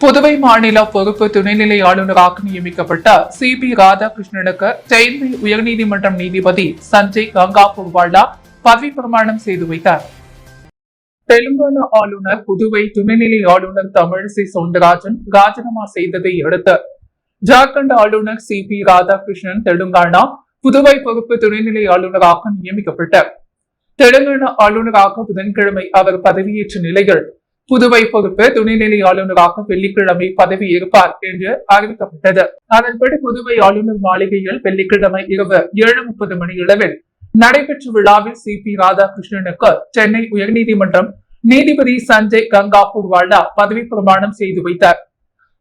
புதுவை மாநில பொறுப்பு துணைநிலை ஆளுநராக நியமிக்கப்பட்ட சி.பி. ராதாகிருஷ்ணனுக்கு சென்னை உயர்நீதிமன்றம் நீதிபதி சஞ்சய் கங்கா பூர்வாலா பதவி பிரமாணம் செய்து வைத்தார். தெலுங்கானா ஆளுநர் புதுவை துணைநிலை ஆளுநர் தமிழிசை சவுந்தரராஜன் ராஜினாமா செய்ததை அடுத்து ஜார்க்கண்ட் ஆளுநர் சி.பி. ராதாகிருஷ்ணன் தெலுங்கானா புதுவை பொறுப்பு துணைநிலை ஆளுநராக நியமிக்கப்பட்டார். தெலுங்கானா ஆளுநராக புதன்கிழமை அவர் பதவியேற்ற நிலையில் புதுவை பொறுப்பு துணைநிலை ஆளுநராக வெள்ளிக்கிழமை பதவி ஏற்பார் என்று அறிவிக்கப்பட்டது. அதன்படி புதுவை ஆளுநர் மாளிகையில் வெள்ளிக்கிழமை இரவு 7:30 மணியளவில் நடைபெற்ற விழாவில் சி.பி. ராதாகிருஷ்ணனுக்கு சென்னை உயர்நீதிமன்றம் நீதிபதி சஞ்சய் கங்கா பூர்வாலா பதவி பிரமாணம் செய்து வைத்தார்.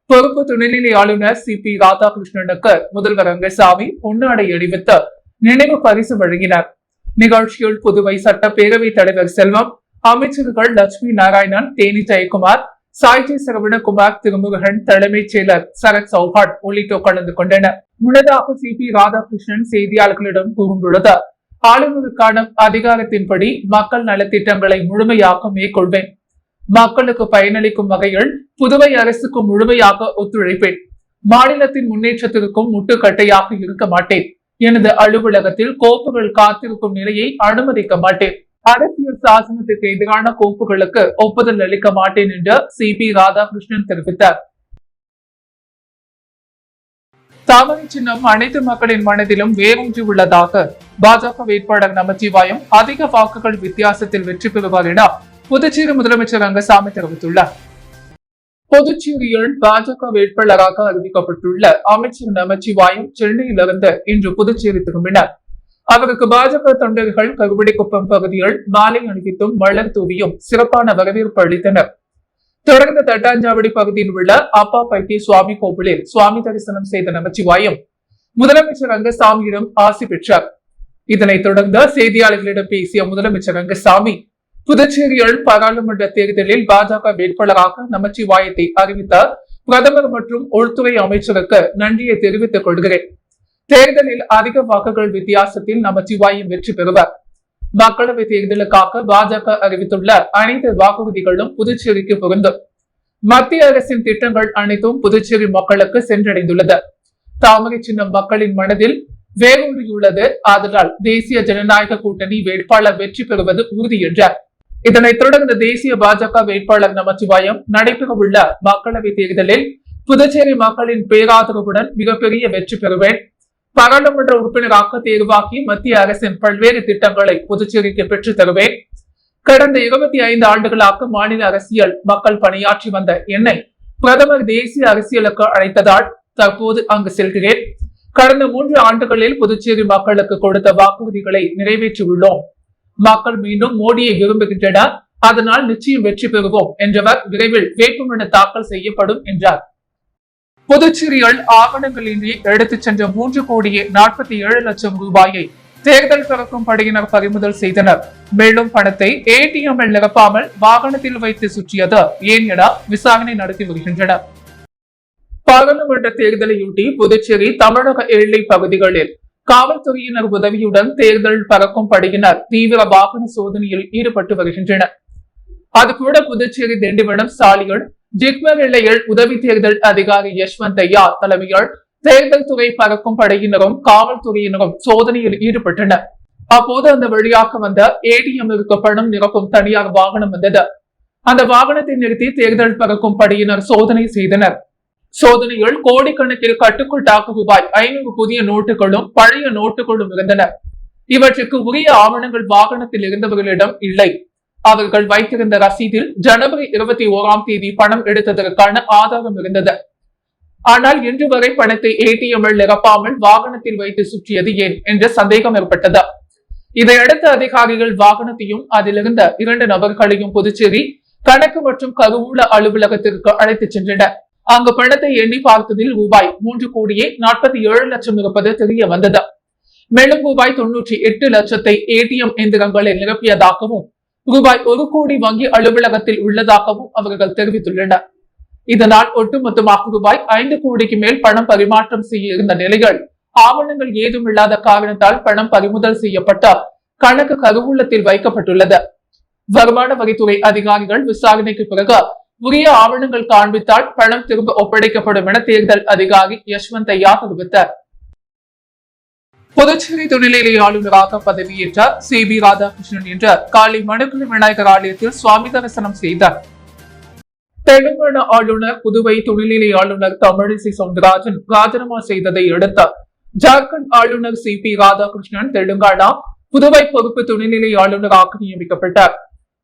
பொறுப்பு துணைநிலை ஆளுநர் சி.பி. ராதாகிருஷ்ணனுக்கு முதல்வர் ரங்கசாமி பொன்னாடை அணிவித்து நினைவு பரிசு வழங்கினார். நிகழ்ச்சியில் புதுவை சட்டப்பேரவைத் தலைவர் செல்வம், அமைச்சர்கள் லட்சுமி நாராயணன், தேனி ஜெயக்குமார், சாய்ஜி சரவணகுமார், திருமுருகன், தலைமைச் செயலர் சரத் சௌஹான் உள்ளிட்டோர் கலந்து கொண்டனர். முன்னதாக சி.பி. ராதாகிருஷ்ணன் செய்தியாளர்களிடம் கூறும்பொழுது, ஆளுநருக்கான அதிகாரத்தின்படி மக்கள் நலத்திட்டங்களை முழுமையாக மேற்கொள்வேன். மக்களுக்கு பயனளிக்கும் வகையில் புதுவை அரசுக்கு முழுமையாக ஒத்துழைப்பேன். மாநிலத்தின் முன்னேற்றத்திற்கும் முட்டுக்கட்டையாக இருக்க மாட்டேன். எனது அலுவலகத்தில் கோப்புகள் காத்திருக்கும் நிலையை அனுமதிக்க மாட்டேன். அரசியல் சாசனத்திற்கு எதிரான கோப்புகளுக்கு ஒப்புதல் அளிக்க மாட்டேன் என்று சி.பி. ராதாகிருஷ்ணன் தெரிவித்தார். தாமரை சின்னம் அனைத்து மக்களின் மனதிலும் வேரூன்றி உள்ளதாக பாஜக வேட்பாளர் நமச்சிவாயம் அதிக வாக்குகள் வித்தியாசத்தில் வெற்றி பெறுவார் என புதுச்சேரி முதலமைச்சர் ரங்கசாமி தெரிவித்துள்ளார். புதுச்சேரியில் பாஜக வேட்பாளராக அறிவிக்கப்பட்டுள்ள அமைச்சர் நமச்சிவாயம் சென்னையிலிருந்து இன்று புதுச்சேரி திரும்பினார். அவருக்கு பாஜக தொண்டர்கள் கருவடிக்குப்பம் பகுதியில் மாலை அணிவித்தும் மலர் தூவியும் சிறப்பான வரவேற்பு அளித்தனர். தொடர்ந்து தட்டாஞ்சாவடி பகுதியில் உள்ள அப்பா பைத்தி சுவாமி கோவிலில் சுவாமி தரிசனம் செய்த நமச்சிவாயம் முதலமைச்சர் ரங்கசாமியிடம் ஆசி பெற்றார். இதனைத் தொடர்ந்து செய்தியாளர்களிடம் பேசிய முதலமைச்சர் ரங்கசாமி, புதுச்சேரியில் பாராளுமன்ற தேர்தலில் பாஜக வேட்பாளராக நமச்சிவாயத்தை அறிவித்த பிரதமர் மற்றும் உள்துறை அமைச்சருக்கு நன்றியை தெரிவித்துக் கொள்கிறேன். தேர்தலில் அதிக வாக்குகள் வித்தியாசத்தில் நமச்சிவாயம் வெற்றி பெறுவார். மக்களவை தேர்தலுக்காக பாஜக அறிவித்துள்ள அனைத்து வாக்குறுதிகளும் புதுச்சேரிக்கு பொருந்தும். மத்திய அரசின் திட்டங்கள் அனைத்தும் புதுச்சேரி மக்களுக்கு சென்றடைந்துள்ளது. தாமரை சின்னம் மக்களின் மனதில் வேரூன்றியுள்ளது. ஆதலால் தேசிய ஜனநாயக கூட்டணி வேட்பாளர் வெற்றி பெறுவது உறுதி என்றார். இதனைத் தொடர்ந்து தேசிய பாஜக வேட்பாளர் நமச்சிவாயம் நடைபெறவுள்ள மக்களவை தேர்தலில் புதுச்சேரி மக்களின் பேராதரவுடன் மிகப்பெரிய வெற்றி பெறுவேன். பாராளுமன்ற உறுப்பினராக தேர்வாகி மத்திய அரசின் பல்வேறு திட்டங்களை புதுச்சேரிக்கு பெற்றுத் தருவேன். கடந்த 25 ஆண்டுகளாக மாநில அரசியல் மக்கள் பணியாற்றி வந்த என்னை பிரதமர் தேசிய அரசியலுக்கு அழைத்ததால் தற்போது அங்கு செல்கிறேன். கடந்த 3 ஆண்டுகளில் புதுச்சேரி மக்களுக்கு கொடுத்த வாக்குறுதிகளை நிறைவேற்றியுள்ளோம். மக்கள் மீண்டும் மோடியை விரும்புகின்றனர். அதனால் நிச்சயம் வெற்றி பெறுவோம் என்றவர் விரைவில் வேட்புமனு தாக்கல் செய்யப்படும் என்றார். புதுச்சேரியில் ஆவணங்களின்றி எடுத்துச் சென்ற 3,47,00,000 ரூபாயை தேர்தல் பறக்கும் படையினர் பறிமுதல் செய்தனர். மேலும் பணத்தை ஏடிஎம்மில் நிரப்பாமல் வாகனத்தில் வைத்து சுற்றியது ஏன் என விசாரணை நடத்தி வருகின்றனர். பாராளுமன்ற தேர்தலையொட்டி புதுச்சேரி தமிழக எல்லை பகுதிகளில் காவல்துறையினர் உதவியுடன் தேர்தல் பறக்கும் படையினர் தீவிர வாகன சோதனையில் ஈடுபட்டு வருகின்றனர். அதுகூட புதுச்சேரி திண்டிவனம் சாலையில் ஜிக்மர் எல்லையில் உதவி தேர்தல் அதிகாரி யஷ்வந்த் ஐயா தலைமையில் தேர்தல் துறை பறக்கும் படையினரும் காவல்துறையினரும் சோதனையில் ஈடுபட்டனர். அப்போது அந்த வழியாக வந்த ஏடிஎம்மிற்கு பணம் நிரப்பும் தனியார் வாகனம் வந்தது. அந்த வாகனத்தை நிறுத்தி தேர்தல் பறக்கும் படையினர் சோதனை செய்தனர். சோதனையில் கோடிக்கணக்கில் கட்டுக்குள்ளாக ரூபாய் 500 புதிய நோட்டுகளும் பழைய நோட்டுகளும் இருந்தன. இவற்றுக்கு உரிய ஆவணங்கள் வாகனத்தில் இருந்தவர்களிடம் இல்லை. அவர்கள் வைத்திருந்த ரசீதில் ஜனவரி 21ஆம் தேதி பணம் எடுத்ததற்கான ஆதாரம் இருந்தது. ஆனால் இன்று வரை பணத்தை ஏடிஎம்மில் நிரப்பாமல் வாகனத்தில் வைத்து சுற்றியது ஏன் என்ற சந்தேகம் ஏற்பட்டது. இதையடுத்து அதிகாரிகள் வாகனத்தையும் அதிலிருந்த 2 நபர்களையும் புதுச்சேரி கணக்கு மற்றும் கருவூல அலுவலகத்திற்கு அழைத்துச் சென்றனர். அங்கு பணத்தை எண்ணி பார்த்ததில் ரூபாய் 3,47,00,000 இருப்பது தெரிய வந்தது. மேலும் ரூபாய் 98,00,000 ஏடிஎம் எந்திரங்களில் நிரப்பியதாகவும் ரூபாய் 1 கோடி வங்கி அலுவலகத்தில் உள்ளதாகவும் அவர்கள் தெரிவித்துள்ளனர். இதனால் ஒட்டுமொத்தமாக ரூபாய் 5 கோடிக்கு மேல் பணம் பரிமாற்றம் செய்ய இருந்த நிலையில் ஆவணங்கள் ஏதும் இல்லாத காரணத்தால் பணம் பறிமுதல் செய்யப்பட்ட கணக்கு கருவூலத்தில் வைக்கப்பட்டுள்ளது. வருமான வரித்துறை அதிகாரிகள் விசாரணைக்கு பிறகு உரிய ஆவணங்கள் காண்பித்தால் பணம் திரும்ப ஒப்படைக்கப்படும் என தேர்தல் அதிகாரி யஷ்வந்த் ஐயா தெரிவித்தார். புதுச்சேரி துணைநிலை ஆளுநராக பதவியேற்ற சி.பி. ராதாகிருஷ்ணன் என்ற காலை மணக்குள விநாயகர் ஆலயத்தில் சுவாமி தரிசனம் செய்தார். தெலுங்கானா ஆளுநர் புதுவை துணைநிலை ஆளுநர் தமிழிசை சவுந்தரராஜன் ராஜினாமா செய்ததை அடுத்து ஜார்க்கண்ட் ஆளுநர் சி.பி. ராதாகிருஷ்ணன் தெலுங்கானா புதுவை பொறுப்பு துணைநிலை ஆளுநராக நியமிக்கப்பட்டார்.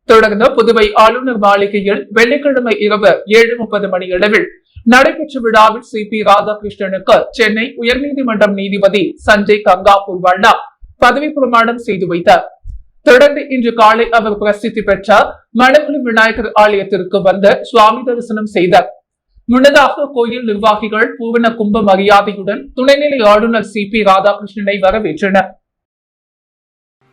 தொடர்ந்து புதுவை ஆளுநர் மாளிகையில் வெள்ளிக்கிழமை இரவு 7:30 மணியளவில் நடைபெற்ற விழாவில் சி.பி. ராதாகிருஷ்ணனுக்கு சென்னை உயர்நீதிமன்றம் நீதிபதி சஞ்சய் கங்கா பூர்வானா பதவி பிரமாணம் செய்து வைத்தார். தொடர்ந்து இன்று காலை அவர் பிரசித்தி பெற்ற மணக்குள விநாயகர் ஆலயத்திற்கு வந்து சுவாமி தரிசனம் செய்தார். முன்னதாக கோயில் நிர்வாகிகள் பூரண கும்ப மரியாதையுடன் துணைநிலை ஆளுநர் சி.பி. ராதாகிருஷ்ணனை வரவேற்றனர்.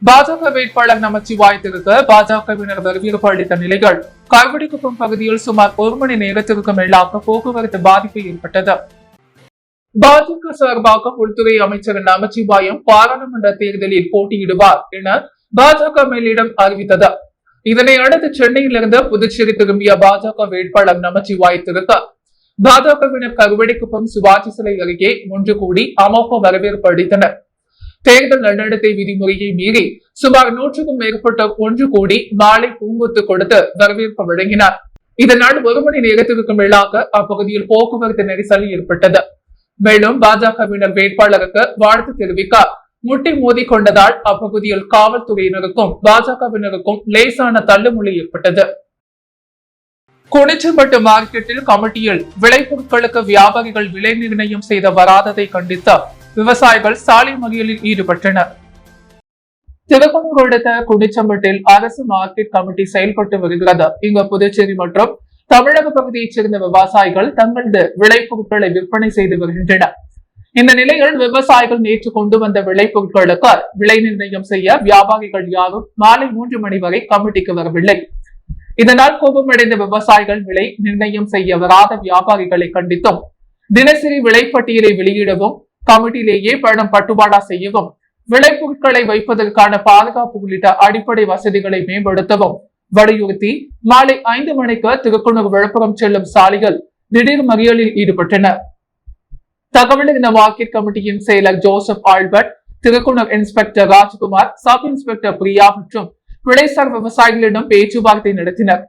பாஜக வேட்பாளர் நமச்சிவாயத்திற்கு பாஜகவினர் வரவேற்பு அளித்த நிலையில் காய்வடிக்குப்பம் பகுதியில் சுமார் 1 மணி நேரத்திற்கு மேலாக போக்குவரத்து பாதிப்பு ஏற்பட்டது. பாஜக சார்பாக உள்துறை அமைச்சர் நமச்சிவாயம் பாராளுமன்ற தேர்தலில் போட்டியிடுவார் என பாஜக மேலிடம் அறிவித்தது. இதனை அடுத்து சென்னையிலிருந்து புதுச்சேரி திரும்பிய பாஜக வேட்பாளர் நமச்சிவாயத்திற்கு பாஜகவினர் கருவடிக்குப்பம் சிவாஜி சிலை அருகே ஒன்று கூடி அமோக வரவேற்பு அளித்தனர். தேர்தல் நன்னடத்தை விதிமுறையை மீறி சுமார் 100க்கும் மேற்பட்ட ஒன்று கோடி மாலை பூங்கொத்து கொடுத்து வரவேற்பு வழங்கினார். இதனால் 1 மணி நேரத்திற்கு மேலாக அப்பகுதியில் போக்குவரத்து நெரிசல் ஏற்பட்டது. மேலும் பாஜகவினர் வேட்பாளருக்கு வாழ்த்து தெரிவிக்க முட்டி மோதி கொண்டதால் அப்பகுதியில் காவல்துறையினருக்கும் பாஜகவினருக்கும் லேசான தள்ளுமுள்ளி ஏற்பட்டது. குனிச்சம்பட்டு மார்க்கெட்டில் கமிட்டியில் விளைபொருட்களுக்கு வியாபாரிகள் விலை நிர்ணயம் செய்த வராததை கண்டித்து விவசாயிகள் சாலை மறியலில் ஈடுபட்டனர். திருப்பூர் அடுத்த குனிச்சம்பட்டில் அரசு மார்க்கெட் கமிட்டி செயல்பட்டு வருகிறது. இங்கு புதுச்சேரி மற்றும் தமிழக பகுதியைச் சேர்ந்த விவசாயிகள் தங்களது விளைபொருட்களை விற்பனை செய்து வருகின்றனர். இந்த நிலையில் விவசாயிகள் நேற்று கொண்டு வந்த விளைபொருட்களுக்கு விலை நிர்ணயம் செய்ய வியாபாரிகள் யாரும் மாலை 3 மணி வரை கமிட்டிக்கு வரவில்லை. இதனால் கோபமடைந்த விவசாயிகள் விலை நிர்ணயம் செய்ய வராத வியாபாரிகளை கண்டித்தும் தினசரி விலைப்பட்டியலை வெளியிடவும் கமிட்டியிலேயே பணம் பட்டுவாடா செய்யவும் விளைபொருட்களை வைப்பதற்கான பாதுகாப்பு உள்ளிட்ட அடிப்படை வசதிகளை மேம்படுத்தவும் வலியுறுத்தி மாலை 5 மணிக்கு திருக்குணூர் விழுப்புரம் செல்லும் சாலைகள் திடீர் மறியலில் ஈடுபட்டனர். தகவல் இந்த மார்க்கெட் கமிட்டியின் செயலர் Joseph Albert, Thirukkunur inspector Rajkumar, sub inspector Priya மற்றும் விளைசார் விவசாயிகளிடம் பேச்சுவார்த்தை நடத்தினர்.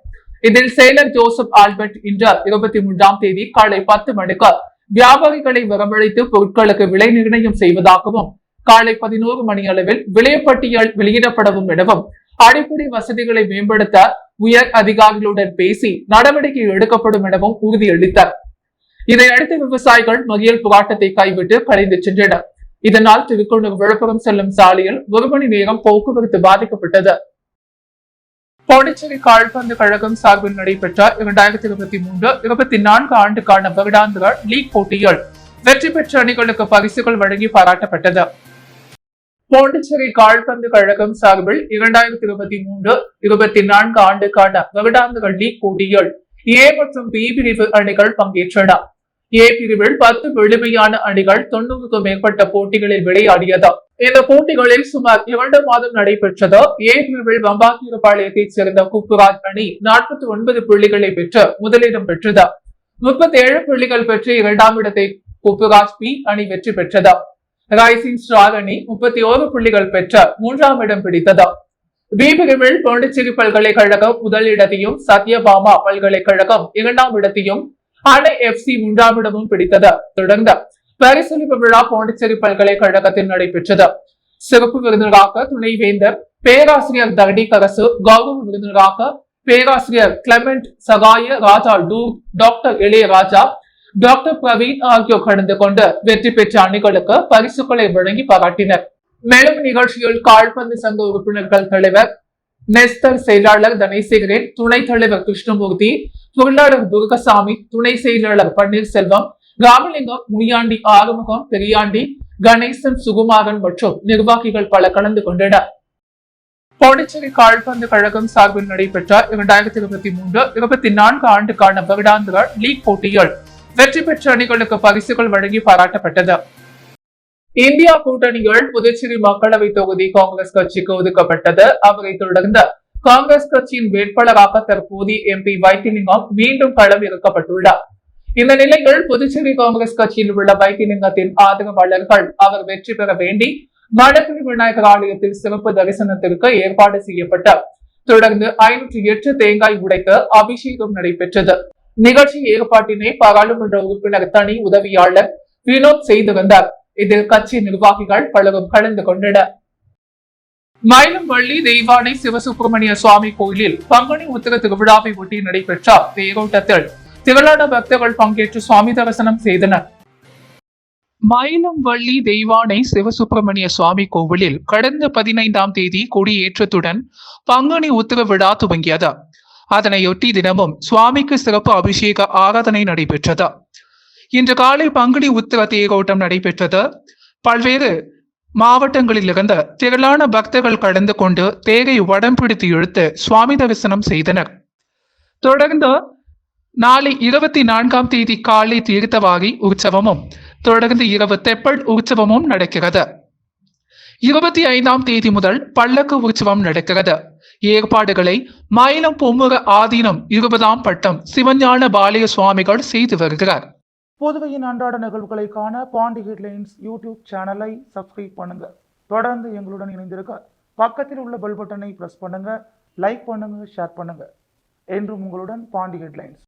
இதில் செயலர் ஜோசப் ஆல்பர்ட் இன்று 23ஆம் தேதி காலை 10 மணிக்கு வியாபாரிகளை வரவழைத்து பொருட்களுக்கு விலை நிர்ணயம் செய்வதாகவும் காலை 11 மணி அளவில் விலைப்பட்டியல் வெளியிடப்படவும் எனவும் அடிப்படை வசதிகளை மேம்படுத்த உயர் அதிகாரிகளுடன் பேசி நடவடிக்கை எடுக்கப்படும் எனவும் உறுதியளித்தார். இதையடுத்து விவசாயிகள் மறியல் போராட்டத்தை கைவிட்டு கலைந்து சென்றனர். இதனால் திருக்குணூர் விழுப்புரம் செல்லும் சாலையில் 1 மணி நேரம் போக்குவரத்து பாதிக்கப்பட்டது. பாண்டிச்சேரி கால்பந்து கழகம் சார்பில் நடைபெற்ற 2023-24 ஆண்டுக்கான வருடாந்திர லீக் போட்டியில் வெற்றி பெற்ற அணிகளுக்கு பரிசுகள் வழங்கி பாராட்டப்பட்டது. பாண்டிச்சேரி கால்பந்து கழகம் சார்பில் 2023-24 ஆண்டுக்கான வருடாந்திர லீக் போட்டியில் ஏ மற்றும் பி பிரிவு அணிகள் பங்கேற்றன. ஏ பிரிவில் 10 எளிமையான அணிகள் 90க்கும் மேற்பட்ட போட்டிகளில் விளையாடியது. இந்த போட்டிகளில் சுமார் 2 மாதம் நடைபெற்றது. ஏ பிரிவில் வம்பாக்கீரபாளையத்தைச் சேர்ந்த குப்புராஜ் அணி 49 புள்ளிகளை பெற்று முதலிடம் பெற்றது. 37 புள்ளிகள் பெற்று 2ஆம் இடத்தை குப்புராஜ் பி அணி வெற்றி பெற்றது. ரைசிங் ஸ்டார் அணி 31 புள்ளிகள் பெற்று 3ஆம் இடம் பிடித்தது. பி பிரிவில் பாண்டிச்சேரி பல்கலைக்கழகம் முதலிடத்தையும் சத்யபாமா பல்கலைக்கழகம் 2ஆம் இடத்தையும் அணை எஃப்சி 3ஆம் இடமும் பிடித்தது. தொடர்ந்து பரிசளிப்பு விழா பாண்டிச்சேரி பல்கலைக்கழகத்தில் நடைபெற்றது. சிறப்பு விருந்தினராக துணைவேந்தர் பேராசிரியர் தர்டிகரசு, கௌரவ விருந்தினராக பேராசிரியர் கிளமெண்ட் சகாய ராஜா, டாக்டர் இளையராஜா, டாக்டர் பிரவீன் ஆகியோர் கலந்து கொண்டு வெற்றி பெற்ற அணிகளுக்கு பரிசுகளை வழங்கி பாராட்டினர். மேலும் நிகழ்ச்சியில் கால்பந்து சங்க உறுப்பினர்கள் தலைவர் நெஸ்தர், செயலாளர் தனேசேகரன், துணைத் தலைவர் கிருஷ்ணமூர்த்தி, பொருளாளர் துர்கசாமி, துணை செயலாளர் பன்னீர்செல்வம், ராமலிங்கம், முனியாண்டி, ஆறுமுகம், பெரியாண்டி, கணேசன், சுகுமாரன் மற்றும் நிர்வாகிகள் பல கலந்து கொண்டனர். பாண்டிச்சேரி கால்பந்து கழகம் சார்பில் நடைபெற்ற 2023-24 ஆண்டுக்கான வருடாந்திர லீக் போட்டியில் வெற்றி பெற்ற அணிகளுக்கு பரிசுகள் வழங்கி பாராட்டப்பட்டது. இந்தியா கூட்டணியில் புதுச்சேரி மக்களவை தொகுதி காங்கிரஸ் கட்சிக்கு ஒதுக்கப்பட்டது. அவரை தொடர்ந்து காங்கிரஸ் கட்சியின் வேட்பாளராக தற்போதைய எம்பி வைத்திலிங்கம் மீண்டும் களம் இறக்கப்பட்டுள்ளார். இந்த நிலையில் புதுச்சேரி காங்கிரஸ் கட்சியில் உள்ள வைத்திலிங்கத்தின் ஆதரவாளர்கள் அவர் வெற்றி பெற வேண்டி வடபழனி விநாயகர் ஆலயத்தில் சிறப்பு தரிசனத்திற்கு ஏற்பாடு செய்யப்பட்டார். தொடர்ந்து 508 தேங்காய் உடைத்து அபிஷேகம் நடைபெற்றது. நிகழ்ச்சி ஏற்பாட்டினை பாராளுமன்ற உறுப்பினர் தனி உதவியாளர் வினோத் செய்து வந்தார். இதில் கட்சி நிர்வாகிகள் பலரும் கலந்து கொண்டனர். மயிலம்பள்ளி தெய்வானை சிவசுப்பிரமணிய சுவாமி கோயிலில் பங்குனி உத்திர திருவிழாவை ஒட்டி நடைபெற்ற தேரோட்டத்தில் திரளான பக்தர்கள் பங்கேற்று சுவாமி தரிசனம் செய்தனர். மயிலம்பள்ளி தெய்வானை சிவசுப்பிரமணிய சுவாமி கோவிலில் கடந்த 15ஆம் தேதி கொடியேற்றத்துடன் பங்குனி உத்திர விழா துவங்கியது. அதனையொட்டி தினமும் சுவாமிக்கு சிறப்பு அபிஷேக ஆராதனை நடைபெற்றது. இன்று காலை பங்குனி உத்திர தேரோட்டம் நடைபெற்றது. பல்வேறு மாவட்டங்களிலிருந்து திரளான பக்தர்கள் கலந்து கொண்டு தேரை வடம் பிடித்து இழுத்து சுவாமி தரிசனம் செய்தனர். தொடர்ந்து நாளை 24ஆம் தேதி காலை தீர்த்தவாரி உற்சவமும் தொடர்ந்து இரவு தெப்பல் உற்சவமும் நடக்கிறது. 25ஆம் தேதி முதல் பல்லக்கு உற்சவம் நடக்கிறது. ஏற்பாடுகளை மயிலம் பொம்முக ஆதீனம் 20ஆம் பட்டம் சிவஞான பாலய சுவாமிகள் செய்து வருகிறார். புதுவையின் அன்றாட நிகழ்வுகளை காண பாண்டி ஹெட்லைன்ஸ் யூடியூப் சேனலை சப்ஸ்கிரைப் பண்ணுங்க. தொடர்ந்து எங்களுடன் இணைந்திருக்க பக்கத்தில் உள்ள பெல் பட்டனை பிரஸ் பண்ணுங்க. லைக் பண்ணுங்க, ஷேர் பண்ணுங்க. என்றும் உங்களுடன் பாண்டி ஹெட்லைன்ஸ்.